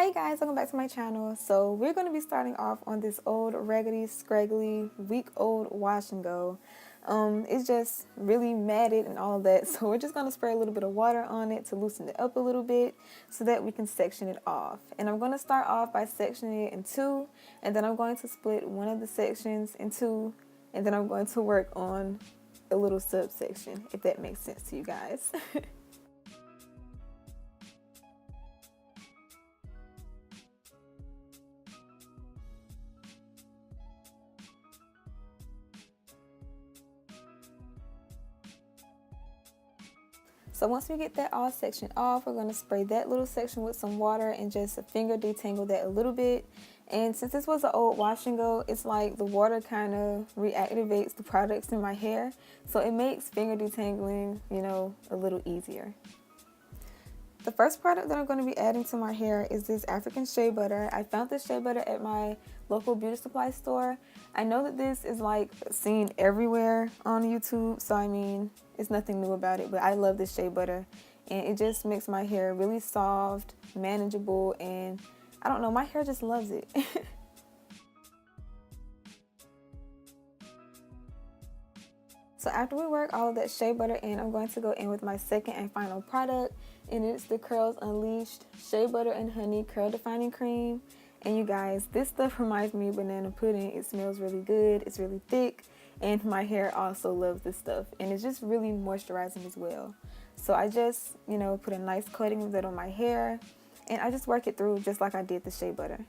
Hey guys, welcome back to my channel. So we're going to be starting off on this old raggedy, scraggly, week-old wash and go. It's just really matted and all of that, so we're just going to spray a little bit of water on it to loosen it up a little bit so that we can section it off. And I'm going to start off by sectioning it in two, and then I'm going to split one of the sections in two, and then I'm going to work on a little subsection, if that makes sense to you guys. So once we get that all sectioned off, we're going to spray that little section with some water and just finger detangle that a little bit. And since this was an old wash and go, it's like the water kind of reactivates the products in my hair. So it makes finger detangling, a little easier. The first product that I'm going to be adding to my hair is this African shea butter. I found this shea butter at my local beauty supply store. I know that this is like seen everywhere on YouTube, so I mean, it's nothing new about it, but I love this shea butter. And it just makes my hair really soft, manageable, and I don't know, my hair just loves it. So after we work all of that shea butter in, I'm going to go in with my second and final product, and it's the Curls Unleashed Shea Butter and Honey Curl Defining Cream. And you guys, this stuff reminds me of banana pudding. It smells really good, it's really thick, and my hair also loves this stuff, and it's just really moisturizing as well. So I just, put a nice coating of that on my hair, and I just work it through just like I did the shea butter.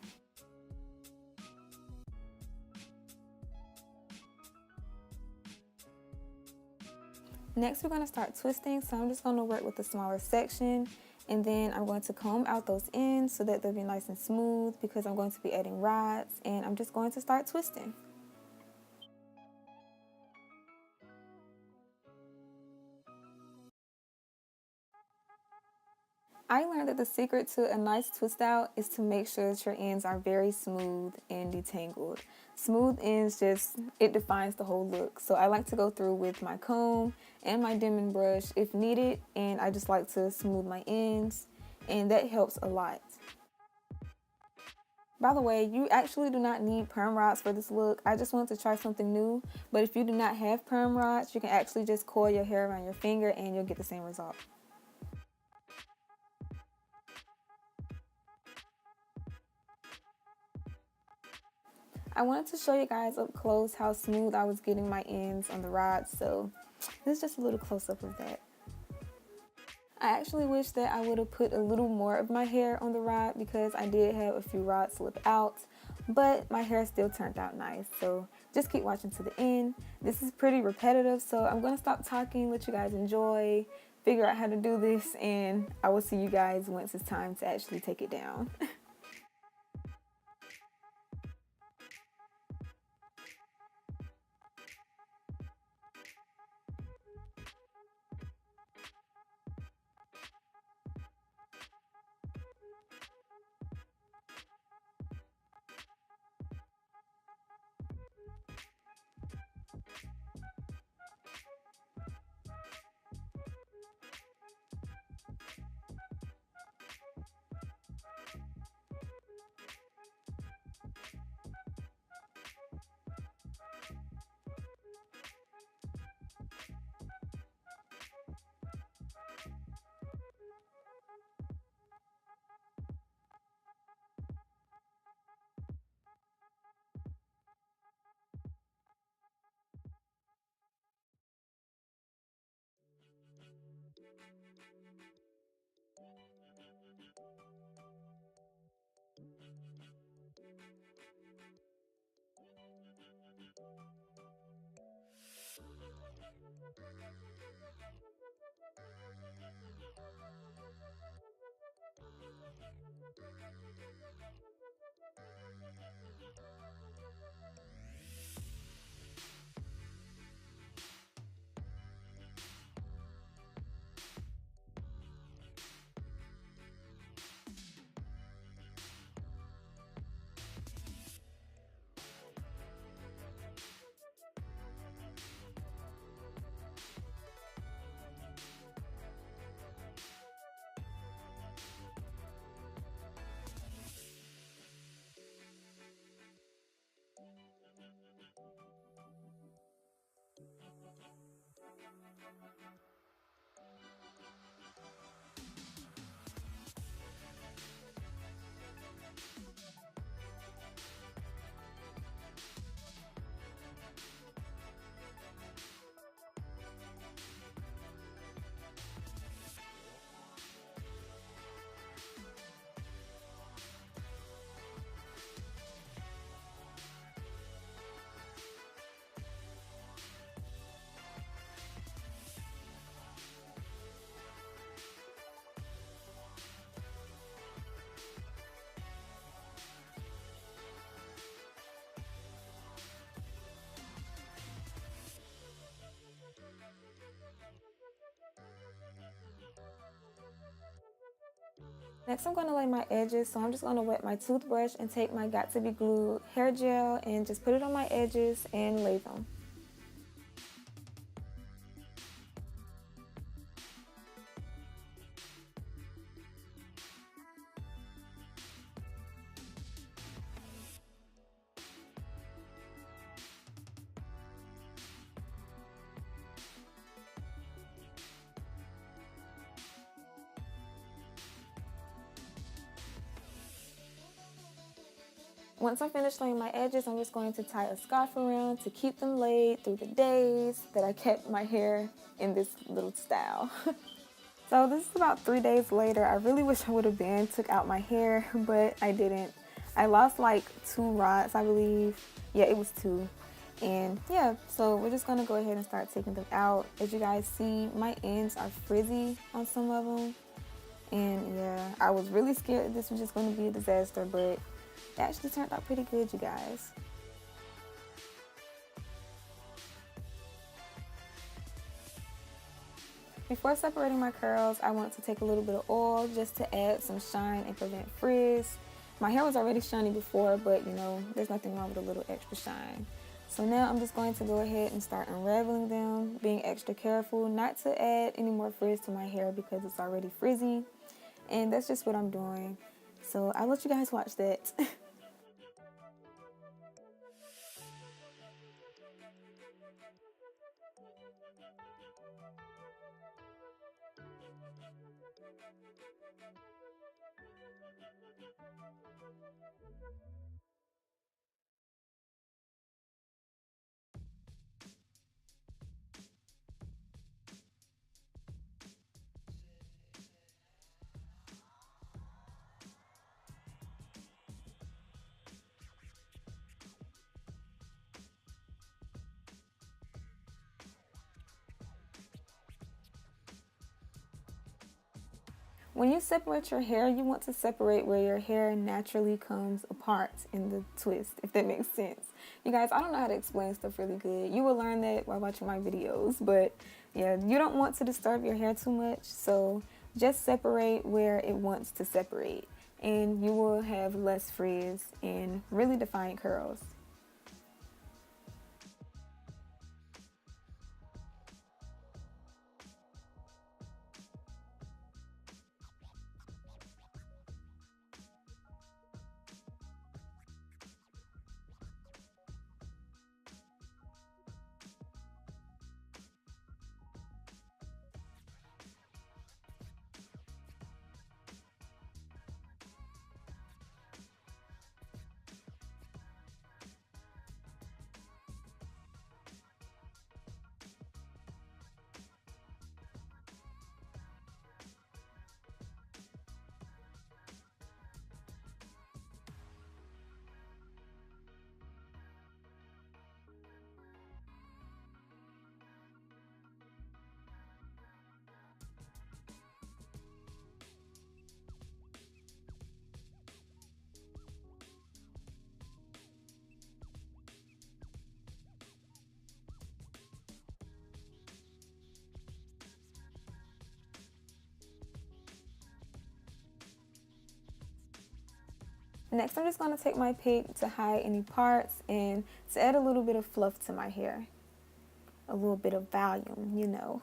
Next, we're going to start twisting, so I'm just going to work with a smaller section, and then I'm going to comb out those ends so that they'll be nice and smooth because I'm going to be adding rods, and I'm just going to start twisting. I learned that the secret to a nice twist out is to make sure that your ends are very smooth and detangled. Smooth ends it defines the whole look. So I like to go through with my comb and my dimming brush if needed, and I just like to smooth my ends, and that helps a lot. By the way, you actually do not need perm rods for this look. I just wanted to try something new, but if you do not have perm rods, you can actually just coil your hair around your finger and you'll get the same result. I wanted to show you guys up close how smooth I was getting my ends on the rods, so this is just a little close-up of that. I actually wish that I would have put a little more of my hair on the rod because I did have a few rods slip out, but my hair still turned out nice, so just keep watching to the end. This is pretty repetitive, so I'm going to stop talking, let you guys enjoy, figure out how to do this, and I will see you guys once it's time to actually take it down. Next, I'm going to lay my edges, so I'm just going to wet my toothbrush and take my Got To Be Glued hair gel and just put it on my edges and lay them. Once I'm finished laying my edges, I'm just going to tie a scarf around to keep them laid through the days that I kept my hair in this little style. So this is about 3 days later. I really wish I would have took out my hair, but I didn't. I lost like 2 rods, I believe. Yeah, it was 2. And yeah, so we're just gonna go ahead and start taking them out. As you guys see, my ends are frizzy on some of them. And yeah, I was really scared this was just gonna be a disaster, but it actually turned out pretty good, you guys. Before separating my curls, I want to take a little bit of oil just to add some shine and prevent frizz. My hair was already shiny before, but you know, there's nothing wrong with a little extra shine. So now I'm just going to go ahead and start unraveling them, being extra careful not to add any more frizz to my hair because it's already frizzy. And that's just what I'm doing. So I'll let you guys watch that. When you separate your hair, you want to separate where your hair naturally comes apart in the twist, if that makes sense. You guys, I don't know how to explain stuff really good. You will learn that while watching my videos, but yeah, you don't want to disturb your hair too much, so just separate where it wants to separate, and you will have less frizz and really defined curls. Next, I'm just going to take my pick to hide any parts and to add a little bit of fluff to my hair. A little bit of volume, you know.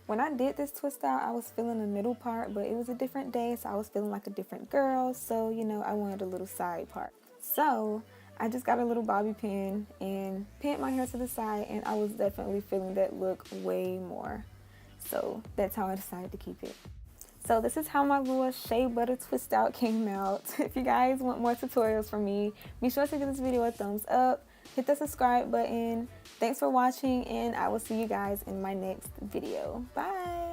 When I did this twist out, I was feeling the middle part, but it was a different day, so I was feeling like a different girl. So, you know, I wanted a little side part. So I just got a little bobby pin and pinned my hair to the side, and I was definitely feeling that look way more. So that's how I decided to keep it. So this is how my little shea butter twist out came out. If you guys want more tutorials from me, be sure to give this video a thumbs up, hit the subscribe button. Thanks for watching, and I will see you guys in my next video. Bye!